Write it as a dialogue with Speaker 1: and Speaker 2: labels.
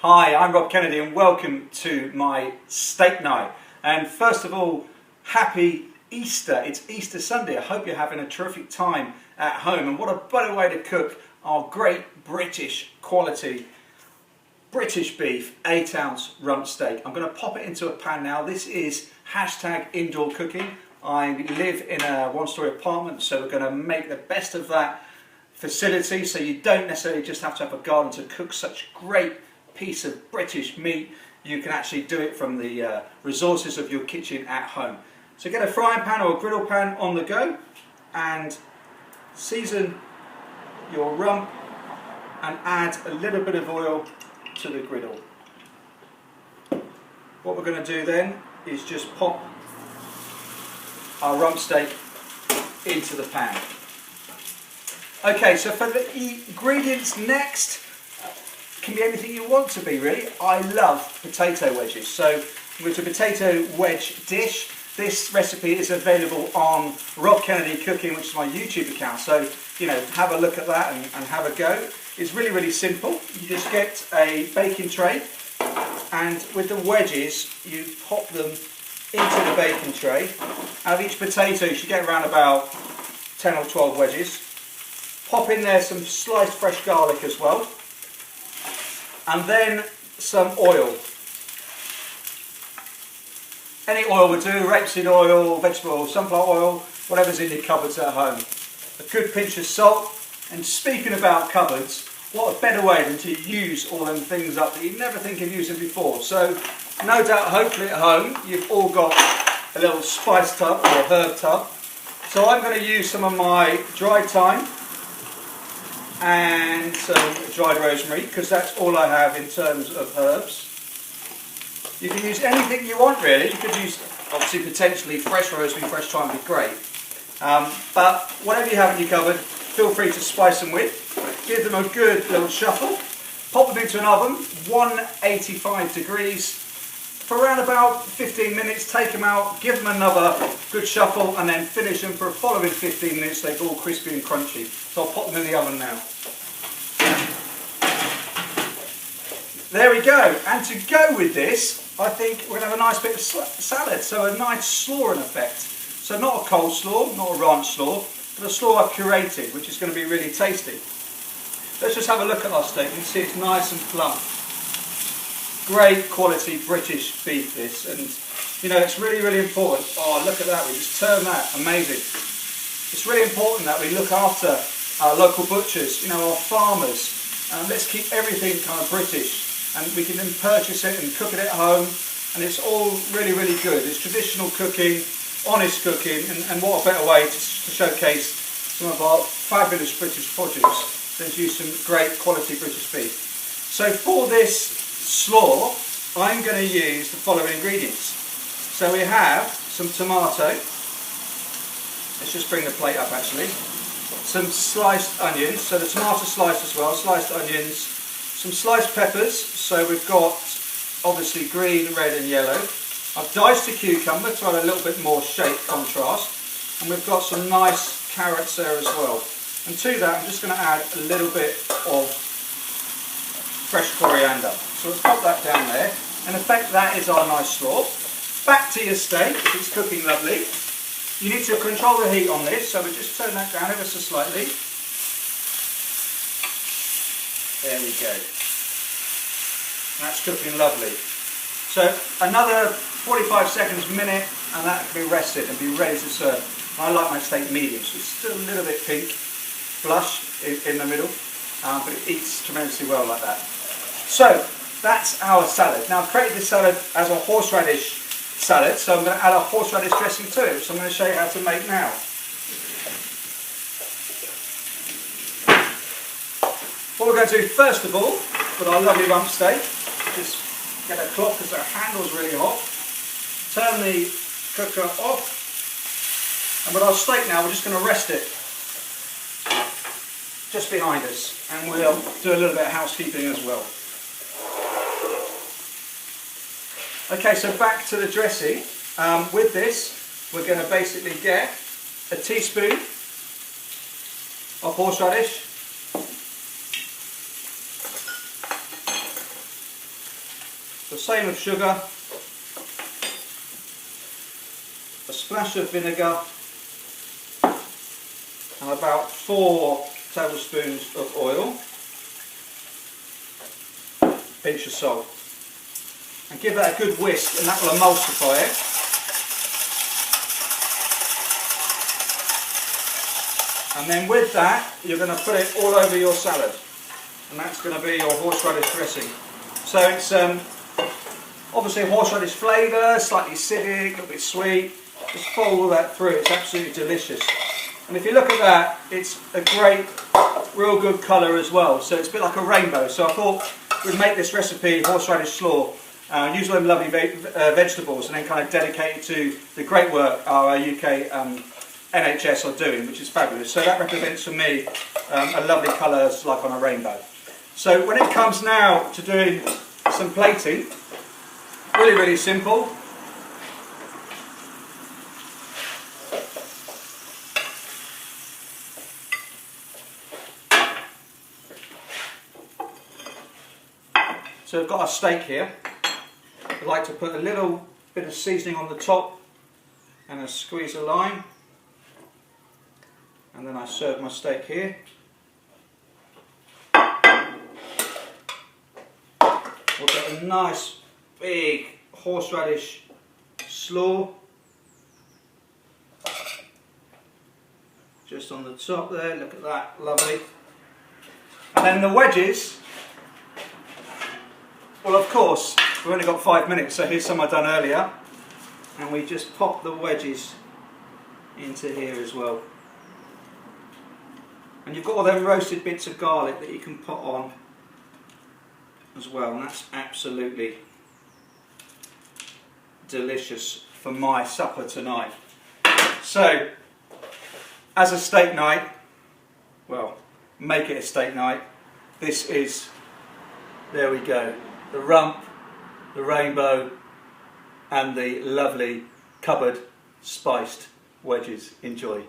Speaker 1: Hi, I'm Rob Kennedy and welcome to my steak night. And first of all, happy Easter. It's Easter Sunday. I hope you're having a terrific time at home. And what a better way to cook our great British quality British beef 8-ounce rump steak. I'm going to pop it into a pan now. This is #indoor cooking. I live in a one-story apartment, so we're going to make the best of that facility, so you don't necessarily just have to have a garden to cook such great piece of British meat. You can actually do it from the resources of your kitchen at home. So get a frying pan or a griddle pan on the go and season your rump and add a little bit of oil to the griddle. What we're going to do then is just pop our rump steak into the pan. Okay, so for the ingredients next, can be anything you want to be really. I love potato wedges, so with a potato wedge dish. This recipe is available on Rob Kennedy Cooking, which is my YouTube account, so have a look at that and have a go. It's really simple. You just get a baking tray, and with the wedges you pop them into the baking tray. Out of each potato you should get around about 10 or 12 wedges. Pop in there some sliced fresh garlic as well, and then some oil. Any oil would do, rapeseed oil, vegetable oil, sunflower oil, whatever's in your cupboards at home. A good pinch of salt. And speaking about cupboards, what a better way than to use all them things up that you never think of using before. So no doubt, hopefully at home, you've all got a little spice tub or herb tub. So I'm going to use some of my dried thyme and some dried rosemary, because that's all I have in terms of herbs. You can use anything you want really. You could use, obviously, potentially fresh rosemary, fresh thyme would be great. But whatever you have in your cupboard, feel free to spice them with. Give them a good little shuffle. Pop them into an oven, 185 degrees, for around about 15 minutes. Take them out, give them another good shuffle, and then finish them for the following 15 minutes. They're all crispy and crunchy. So I'll pop them in the oven now. There we go. And to go with this, I think we're going to have a nice bit of salad. So a nice slaw in effect. So not a cold slaw, not a ranch slaw, but a slaw I've curated, which is going to be really tasty. Let's just have a look at our steak. You can see it's nice and plump. Great quality British beef this, and it's really important. Oh, look at that, we just turned that, amazing. It's really important that we look after our local butchers, our farmers. Let's keep everything kind of British, and we can then purchase it and cook it at home, and it's all really good. It's traditional cooking, honest cooking, and what a better way to showcase some of our fabulous British produce than to use some great quality British beef. So for this slaw, I'm going to use the following ingredients. So we have some tomato. Let's just bring the plate up actually. Some sliced onions, so the tomato sliced as well, sliced onions. Some sliced peppers, so we've got obviously green, red and yellow. I've diced a cucumber to add a little bit more shape contrast, and we've got some nice carrots there as well. And to that I'm just going to add a little bit of fresh coriander. So let's pop that down there. In effect, that is our nice slaw. Back to your steak, if it's cooking lovely. You need to control the heat on this, so we just turn that down ever so slightly. There we go. That's cooking lovely. So another 45 seconds, minute, and that can be rested and be ready to serve. I like my steak medium, so it's still a little bit pink, blush in the middle, but it eats tremendously well like that. So that's our salad. Now I've created this salad as a horseradish salad, so I'm going to add a horseradish dressing to it, which I'm going to show you how to make now. What we're going to do first of all, with our lovely rump steak, just get a cloth because the handle's really hot. Turn the cooker off, and with our steak now, we're just going to rest it just behind us, and we'll do a little bit of housekeeping as well. Okay, so back to the dressing. With this, we're going to basically get a teaspoon of horseradish, the same of sugar, a splash of vinegar, and about 4 tablespoons of oil, pinch of salt, and give that a good whisk, and that will emulsify it. And then with that, you're going to put it all over your salad, and that's going to be your horseradish dressing. So it's obviously horseradish flavour, slightly acidic, a little bit sweet. Just follow all that through, it's absolutely delicious. And if you look at that, it's a great, real good colour as well. So it's a bit like a rainbow. So I thought we'd make this recipe, horseradish slaw, use all them lovely vegetables, and then kind of dedicate it to the great work our UK NHS are doing, which is fabulous. So that represents for me a lovely colour like on a rainbow. So when it comes now to doing some plating, really, really simple. So we've got our steak here. I like to put a little bit of seasoning on the top and a squeeze of lime. And then I serve my steak here. We'll get a nice big horseradish slaw just on the top there, look at that, lovely. And then the wedges, well, of course, we've only got 5 minutes, so here's some I've done earlier, and we just pop the wedges into here as well. And you've got all them roasted bits of garlic that you can put on as well, and that's absolutely delicious for my supper tonight. So, as a steak night, well, make it a steak night. This is, there we go, the rump, the rainbow, and the lovely cupboard spiced wedges. Enjoy.